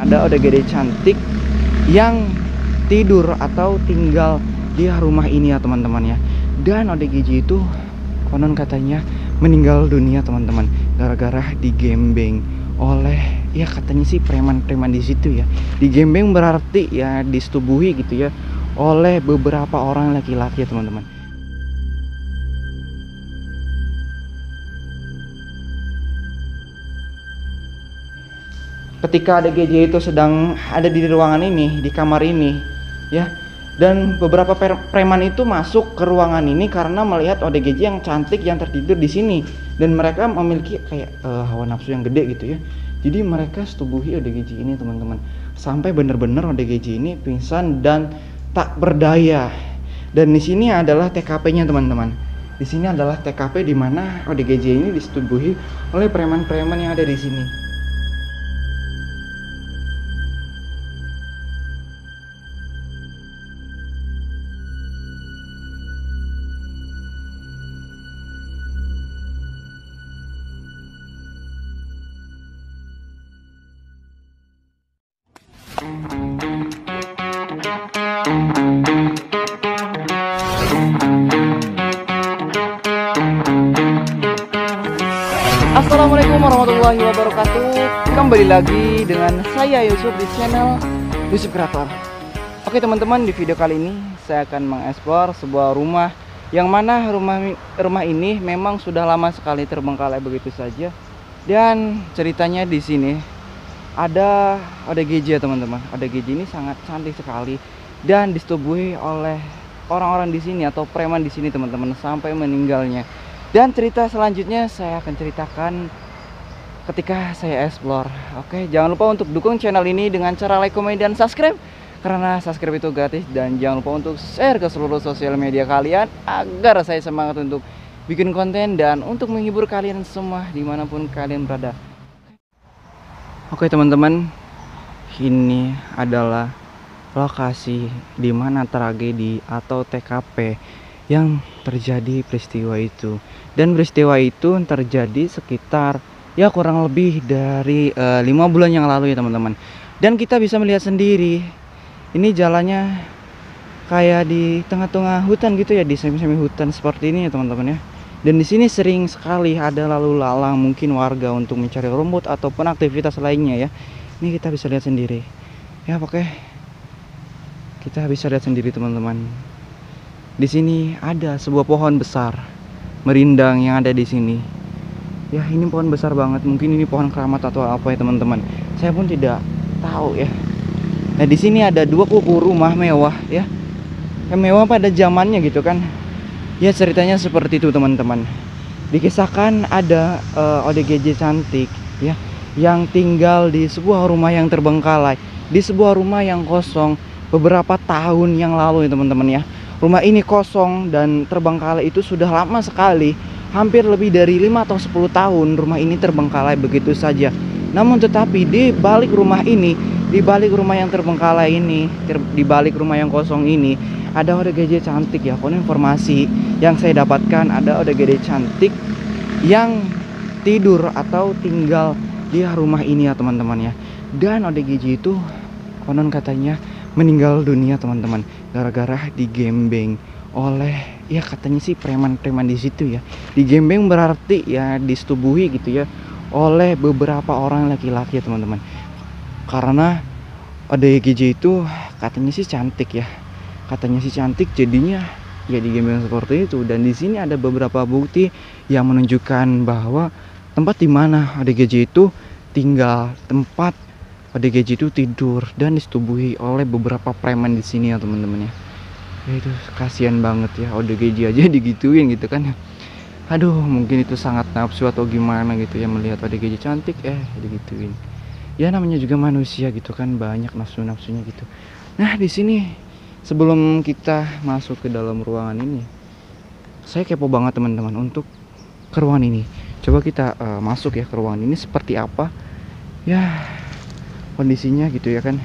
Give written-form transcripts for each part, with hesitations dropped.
ada ODGJ cantik yang tidur atau tinggal di rumah ini ya teman-teman ya. Dan ODGJ itu konon katanya meninggal dunia teman-teman, gara-gara digembeng oleh, ya katanya sih preman-preman di situ ya. Digembeng berarti ya disetubuhi gitu ya oleh beberapa orang laki-laki ya teman-teman. Ketika ODGJ itu sedang ada di ruangan ini, di kamar ini ya, dan beberapa preman itu masuk ke ruangan ini karena melihat ODGJ yang cantik yang tertidur di sini, dan mereka memiliki kayak hawa nafsu yang gede gitu ya. Jadi mereka setubuhi ODGJ ini teman-teman, sampai benar-benar ODGJ ini pingsan dan tak berdaya. Dan di sini adalah TKP-nya teman-teman. Di sini adalah TKP di mana ODGJ ini disetubuhi oleh preman-preman yang ada di sini. Assalamualaikum warahmatullahi wabarakatuh. Kembali lagi dengan saya Yusuf di channel Yusuf Kreator. Oke teman-teman, di video kali ini saya akan mengeksplor sebuah rumah yang mana rumah ini memang sudah lama sekali terbengkalai begitu saja. Dan ceritanya di sini ada ODGJ ya teman-teman. ODGJ ini sangat cantik sekali dan disetubuhi oleh orang-orang di sini atau preman di sini teman-teman sampai meninggalnya. Dan cerita selanjutnya saya akan ceritakan ketika saya explore. Oke, jangan lupa untuk dukung channel ini dengan cara like, komen, dan subscribe, karena subscribe itu gratis. Dan jangan lupa untuk share ke seluruh sosial media kalian agar saya semangat untuk bikin konten dan untuk menghibur kalian semua dimanapun kalian berada. Oke teman-teman, ini adalah lokasi dimana tragedi atau TKP yang terjadi peristiwa itu. Dan peristiwa itu terjadi sekitar ya kurang lebih dari 5 bulan yang lalu ya teman-teman. Dan kita bisa melihat sendiri, ini jalannya kayak di tengah-tengah hutan gitu ya, di semi-semi hutan seperti ini ya teman-teman ya. Dan di sini sering sekali ada lalu lalang mungkin warga untuk mencari rumput ataupun aktivitas lainnya ya. Ini kita bisa lihat sendiri. Ya oke. Kita bisa lihat sendiri teman-teman. Di sini ada sebuah pohon besar merindang yang ada di sini. Ya ini pohon besar banget, mungkin ini pohon keramat atau apa ya teman-teman. Saya pun tidak tahu ya. Nah di sini ada 2 kuku rumah mewah ya, yang mewah pada zamannya gitu kan. Ya ceritanya seperti itu teman-teman. Dikisahkan ada ODGJ cantik ya, yang tinggal di sebuah rumah yang terbengkalai, di sebuah rumah yang kosong beberapa tahun yang lalu ya teman-teman ya. Rumah ini kosong dan terbengkalai itu sudah lama sekali, hampir lebih dari 5 atau 10 tahun rumah ini terbengkalai begitu saja. Namun tetapi di balik rumah ini, di balik rumah yang terbengkalai ini, di balik rumah yang kosong ini, ada ODGJ cantik ya. Konon informasi yang saya dapatkan, ada ODGJ cantik yang tidur atau tinggal di rumah ini ya teman-teman ya. Dan ODGJ itu konon katanya meninggal dunia teman-teman, gara-gara digembeng oleh, ya katanya sih preman-preman di situ ya. Digembeng berarti ya disetubuhi gitu ya oleh beberapa orang laki-laki ya teman-teman. Karena ODGJ itu katanya sih cantik ya, katanya sih cantik, jadinya ya digembeng seperti itu. Dan di sini ada beberapa bukti yang menunjukkan bahwa tempat di mana ODGJ itu tinggal, tempat ODGJ itu tidur dan disetubuhi oleh beberapa preman di sini ya teman-teman ya. Ya itu kasihan banget ya, ODGJ aja digituin gitu kan. Aduh, mungkin itu sangat nafsu atau gimana gitu ya melihat ODGJ cantik digituin. Ya namanya juga manusia gitu kan, banyak nafsu-nafsunya gitu. Nah, di sini sebelum kita masuk ke dalam ruangan ini, saya kepo banget teman-teman untuk ke ruangan ini. Coba kita masuk ya ke ruangan ini, seperti apa ya kondisinya gitu ya kan.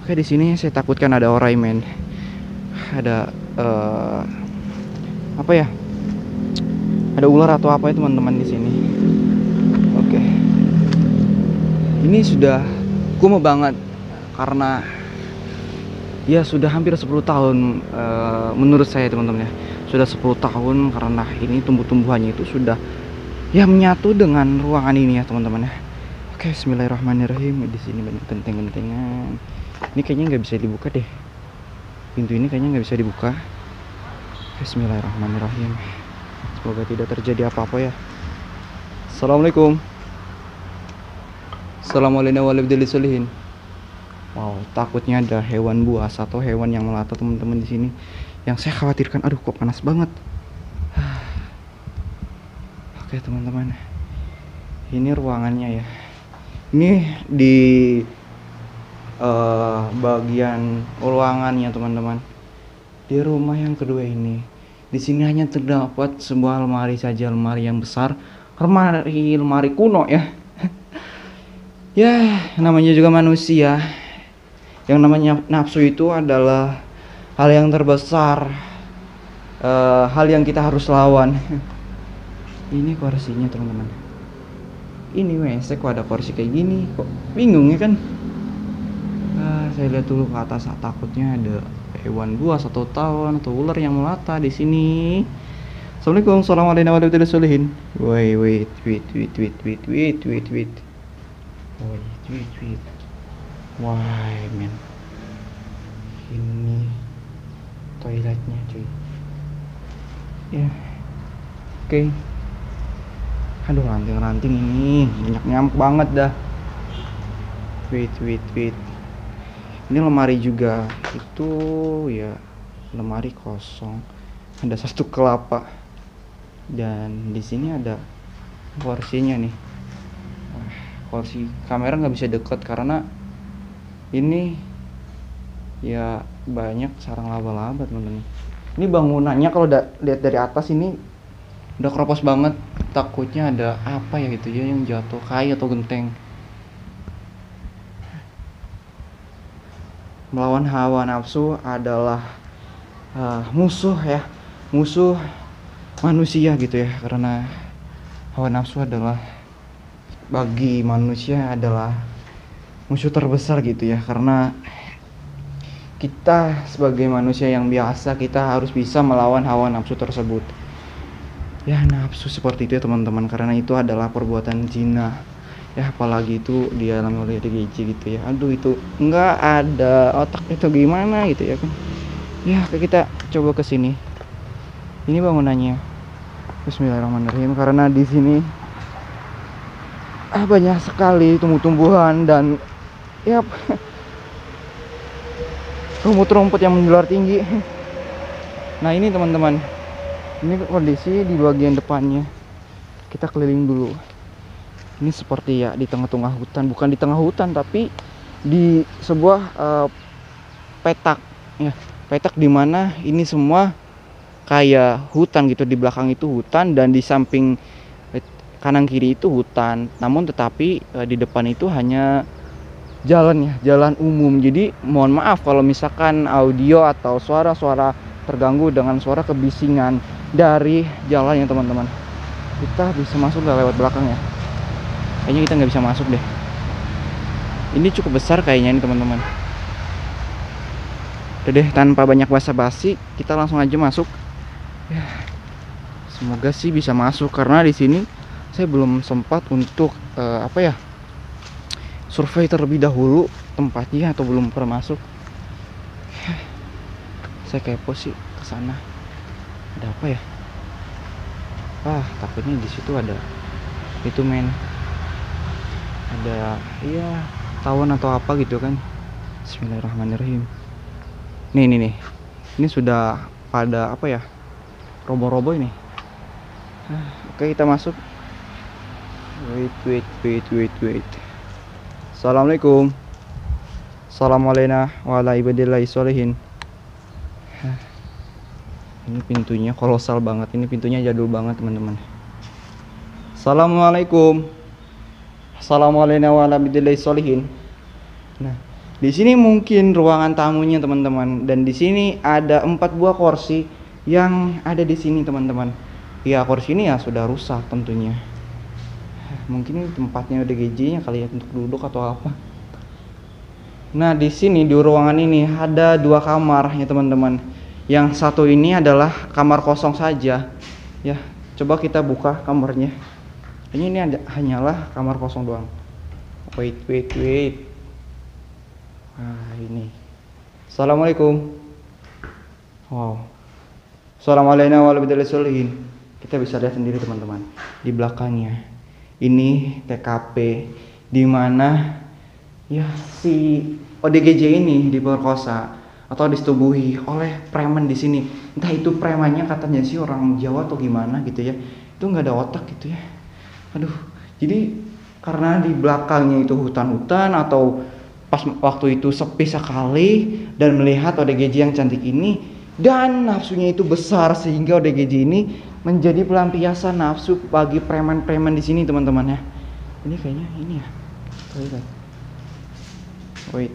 Oke, di sini saya takutkan ada orang men, ada apa ya, ada ular atau apa ya teman-teman di sini. Oke, ini sudah kumuh banget karena ya sudah hampir 10 tahun menurut saya teman-teman ya. Sudah 10 tahun karena ini tumbuh-tumbuhannya itu sudah ya menyatu dengan ruangan ini ya teman-teman ya. Oke, bismillahirrahmanirrahim. Di sini banyak genteng-gentengan. Ini kayaknya nggak bisa dibuka deh. Pintu ini kayaknya nggak bisa dibuka. Bismillahirrahmanirrahim. Semoga tidak terjadi apa-apa ya. Assalamualaikum. Assalamualaikum warahmatullahi wabarakatuh. Wow, takutnya ada hewan buas atau hewan yang melata teman-teman di sini. Yang saya khawatirkan, aduh kok panas banget. Oke teman-teman, ini ruangannya ya. Ini di bagian ruangannya teman-teman. Di rumah yang kedua ini, di sini hanya terdapat sebuah lemari saja, lemari yang besar, lemari kuno ya. Ya, namanya juga manusia. Yang namanya nafsu itu adalah hal yang terbesar, hal yang kita harus lawan. Ini kursinya teman-teman. Ini WC kok ada kursi kayak gini, kok bingung ya kan. Saya lihat dulu ke atas, takutnya ada hewan buas atau tawon atau ular yang melata di sini. Assalamualaikum warahmatullahi wabarakatuh. Wait. Why man, ini toiletnya cuy ya. Oke. Aduh, ranting-ranting ini banyak nyamuk banget dah. Wait. Ini lemari juga, itu ya lemari kosong, ada satu kelapa, dan di sini ada kursinya nih. Kursi kamera nggak bisa deket karena ini ya banyak sarang laba-laba teman-teman. Ini bangunannya kalau lihat dari atas ini udah keropos banget, takutnya ada apa ya gitu ya yang jatuh, kayu atau genteng. Melawan hawa nafsu adalah musuh manusia gitu ya, karena hawa nafsu adalah bagi manusia adalah musuh terbesar gitu ya, karena kita sebagai manusia yang biasa kita harus bisa melawan hawa nafsu tersebut ya. Nafsu seperti itu ya teman-teman, karena itu adalah perbuatan zina ya, apalagi itu dialami oleh DGJ gitu ya. Aduh, itu nggak ada otak itu gimana gitu ya kan ya. Kita coba ke sini, ini bangunannya. Bismillahirrahmanirrahim. Karena di sini banyak sekali tumbuh-tumbuhan dan ya rumput-rumput yang menjular tinggi. Nah ini teman-teman, ini kondisi di bagian depannya. Kita keliling dulu. Ini seperti ya di tengah-tengah hutan, bukan di tengah hutan tapi di sebuah petak ya, petak dimana ini semua kayak hutan gitu. Di belakang itu hutan dan di samping kanan kiri itu hutan, namun tetapi di depan itu hanya jalan ya, jalan umum. Jadi mohon maaf kalau misalkan audio atau suara-suara terganggu dengan suara kebisingan dari jalan ya teman-teman. Kita bisa masuk nggak lewat belakang ya? Kayaknya kita nggak bisa masuk deh. Ini cukup besar kayaknya ini teman-teman. Udah deh, tanpa banyak basa-basi kita langsung aja masuk ya. Semoga sih bisa masuk, karena di sini saya belum sempat untuk survei terlebih dahulu tempatnya, atau belum pernah masuk. Saya kepo sih ke sana. Ada apa ya? Takutnya di situ ada itu men. Ada iya tawon atau apa gitu kan. Bismillahirrahmanirrahim. Nih. Ini sudah pada roboh-roboh ini. Oke, kita masuk. Wait. Assalamualaikum. Assalamualaikum warahmatullahi wabarakatuh. Ini pintunya kolosal banget. Ini pintunya jadul banget teman-teman. Assalamualaikum. Assalamualaikum warahmatullahi wabarakatuh. Nah, di sini mungkin ruangan tamunya teman-teman. Dan di sini ada 4 buah kursi yang ada di sini teman-teman. Ya, kursi ini ya sudah rusak tentunya. Mungkin ini tempatnya DGJ-nya kali ya, untuk duduk atau apa. Nah, di sini di ruangan ini ada 2 kamar ya teman-teman. Yang satu ini adalah kamar kosong saja. Ya, coba kita buka kamarnya. Ini hanyalah kamar kosong doang. Wait. Nah, ini. Assalamualaikum. Wow. Assalamualaikum warahmatullahi wabarakatuh. Kita bisa lihat sendiri teman-teman di belakangnya. Ini TKP di mana ya si ODGJ ini diperkosa atau disetubuhi oleh preman di sini. Entah itu premannya katanya sih orang Jawa atau gimana gitu ya. Itu nggak ada otak gitu ya. Aduh. Jadi karena di belakangnya itu hutan-hutan atau pas waktu itu sepi sekali dan melihat ODGJ yang cantik ini dan nafsunya itu besar sehingga ODGJ ini menjadi pelampiasan nafsu bagi preman-preman di sini teman-teman ya. Ini kayaknya ini ya. Wait.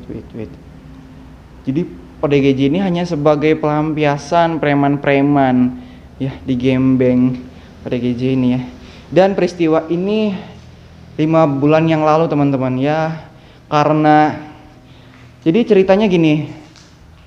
Jadi ODGJ ini hanya sebagai pelampiasan preman-preman ya di Gembeng ODGJ ini ya. Dan peristiwa ini 5 bulan yang lalu teman-teman ya. Karena jadi ceritanya gini,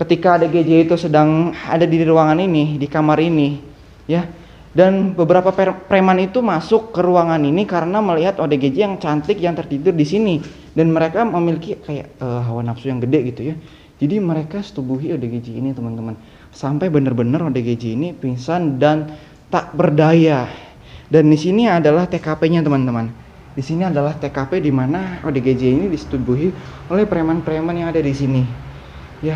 ketika ODGJ itu sedang ada di ruangan ini, di kamar ini ya, dan beberapa preman itu masuk ke ruangan ini karena melihat ODGJ yang cantik yang tertidur di sini, dan mereka memiliki kayak hawa nafsu yang gede gitu ya. Jadi mereka setubuhi ODGJ ini teman-teman, sampai benar-benar ODGJ ini pingsan dan tak berdaya. Dan di sini adalah TKP-nya teman-teman. Di sini adalah TKP di mana ODGJ ini disetubuhi oleh preman-preman yang ada di sini. Ya.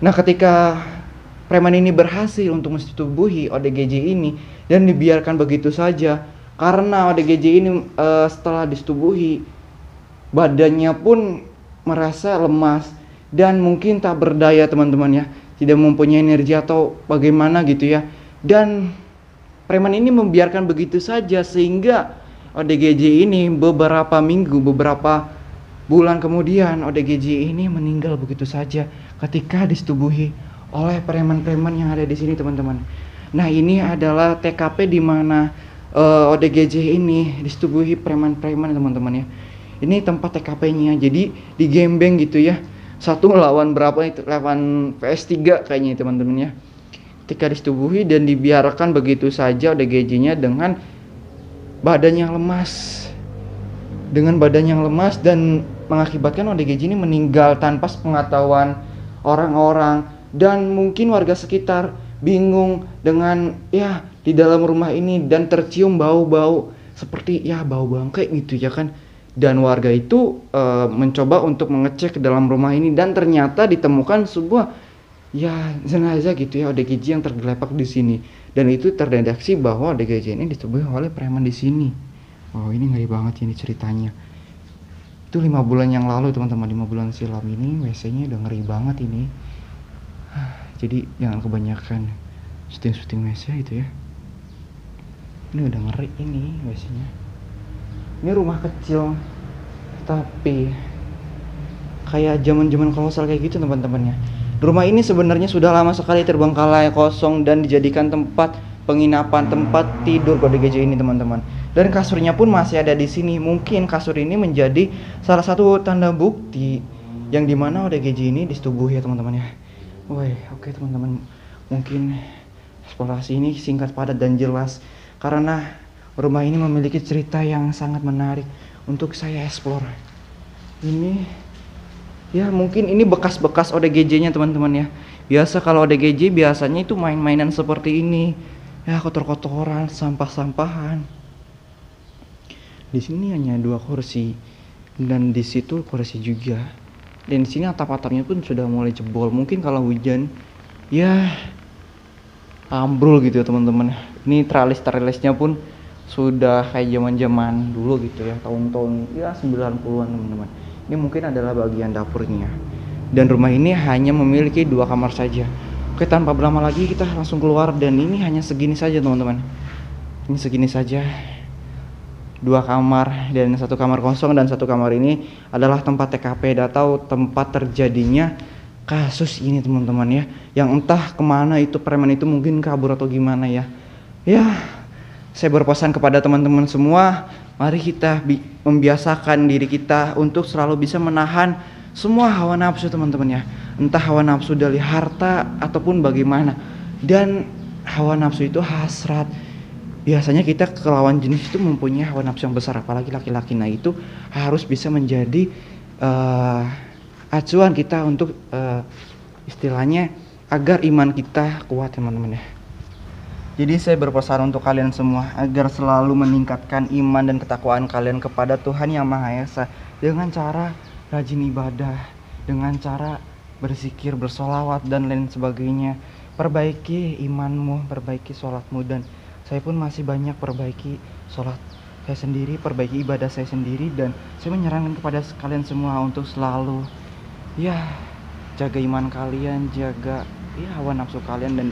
Nah, ketika preman ini berhasil untuk mensetubuhi ODGJ ini dan dibiarkan begitu saja, karena ODGJ ini setelah disetubuhi badannya pun merasa lemas dan mungkin tak berdaya teman-teman ya, tidak mempunyai energi atau bagaimana gitu ya. Dan preman ini membiarkan begitu saja sehingga ODGJ ini beberapa minggu, beberapa bulan kemudian ODGJ ini meninggal begitu saja ketika disetubuhi oleh preman-preman yang ada di sini teman-teman. Nah, ini adalah TKP di mana ODGJ ini disetubuhi preman-preman teman-teman ya. Ini tempat TKP-nya. Jadi di Gembeng gitu ya. Satu lawan berapa itu? Lawan PS3 kayaknya teman-teman ya. Ketika disetubuhi dan dibiarkan begitu saja ODGJ-nya dengan badan yang lemas. Dengan badan yang lemas dan mengakibatkan ODGJ ini meninggal tanpa pengetahuan orang-orang, dan mungkin warga sekitar bingung dengan ya di dalam rumah ini dan tercium bau-bau seperti ya bau bangkai gitu ya kan. Dan warga itu mencoba untuk mengecek ke dalam rumah ini dan ternyata ditemukan sebuah ya jenazah gitu ya ODGJ yang tergeletak di sini, dan itu terdeteksi bahwa ODGJ ini disetubuhi oleh preman di sini. Oh, ini ngeri banget ini ceritanya. Itu 5 bulan yang lalu teman-teman, 5 bulan silam ini WC-nya udah ngeri banget ini. Jadi jangan kebanyakan syuting WC itu ya. Ini udah ngeri ini WC-nya. Ini rumah kecil tapi kayak zaman-zaman kolosal kayak gitu teman-teman ya. Rumah ini sebenarnya sudah lama sekali terbengkalai, kosong dan dijadikan tempat penginapan, tempat tidur ODGJ ini teman-teman. Dan kasurnya pun masih ada di sini. Mungkin kasur ini menjadi salah satu tanda bukti yang dimana ODGJ ini disetubuhi ya teman-teman ya. Oke teman-teman, mungkin eksplorasi ini singkat, padat dan jelas karena rumah ini memiliki cerita yang sangat menarik untuk saya eksplor. Ini ya mungkin ini bekas-bekas ODGJ-nya teman-teman ya. Biasa kalau ODGJ biasanya itu main-mainan seperti ini. Ya, kotor-kotoran, sampah-sampahan. Di sini hanya 2 kursi dan di situ kursi juga. Dan di sini atap-atapnya pun sudah mulai jebol. Mungkin kalau hujan ya ambrol gitu ya teman-teman. Ini tralis-tralisnya pun sudah kayak zaman-zaman dulu gitu ya, tahun-tahun ya 90-an teman-teman. Ini mungkin adalah bagian dapurnya. Dan rumah ini hanya memiliki 2 kamar saja. Oke, tanpa berlama lagi kita langsung keluar, dan ini hanya segini saja teman-teman. Ini segini saja. 2 kamar dan 1 kamar kosong, dan 1 kamar ini adalah tempat TKP atau tempat terjadinya kasus ini teman-teman ya. Yang entah kemana itu preman itu, mungkin kabur atau gimana ya. Ya, saya berpesan kepada teman-teman semua, mari kita membiasakan diri kita untuk selalu bisa menahan semua hawa nafsu teman-teman ya, entah hawa nafsu dari harta ataupun bagaimana. Dan hawa nafsu itu hasrat. Biasanya kita ke lawan jenis itu mempunyai hawa nafsu yang besar, apalagi laki-laki. Nah itu harus bisa menjadi acuan kita untuk istilahnya agar iman kita kuat teman-teman ya. Jadi saya berpesan untuk kalian semua agar selalu meningkatkan iman dan ketakwaan kalian kepada Tuhan Yang Maha Esa dengan cara rajin ibadah, dengan cara berzikir, bersolawat dan lain sebagainya. Perbaiki imanmu, perbaiki sholatmu, dan saya pun masih banyak perbaiki sholat saya sendiri, perbaiki ibadah saya sendiri, dan saya menyarankan kepada kalian semua untuk selalu ya jaga iman kalian, jaga ya hawa nafsu kalian, dan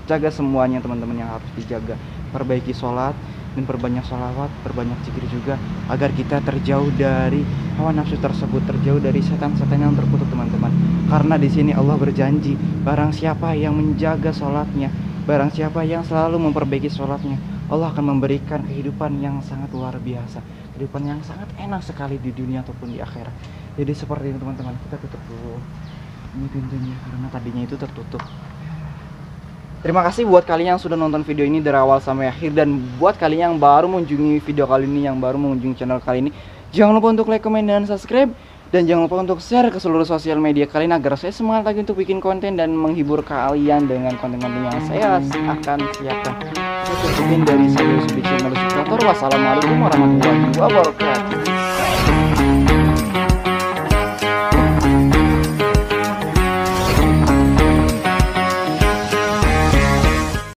jaga semuanya teman-teman yang harus dijaga. Perbaiki sholat dan perbanyak sholawat, perbanyak zikir juga agar kita terjauh dari hawa nafsu tersebut, terjauh dari setan-setan yang terkutuk teman-teman. Karena di sini Allah berjanji, barang siapa yang menjaga sholatnya, barang siapa yang selalu memperbaiki sholatnya, Allah akan memberikan kehidupan yang sangat luar biasa, kehidupan yang sangat enak sekali di dunia ataupun di akhirat. Jadi seperti itu teman-teman. Kita tutup dulu ini pintunya karena tadinya itu tertutup. Terima kasih buat kalian yang sudah nonton video ini dari awal sampai akhir, dan buat kalian yang baru mengunjungi video kali ini, yang baru mengunjungi channel kali ini, jangan lupa untuk like, comment, dan subscribe, dan jangan lupa untuk share ke seluruh sosial media kalian agar saya semangat lagi untuk bikin konten dan menghibur kalian dengan konten-konten yang saya akan siapkan. Saya tutupin dari saya di channel Yusuf Kreator. Wassalamualaikum warahmatullahi wabarakatuh.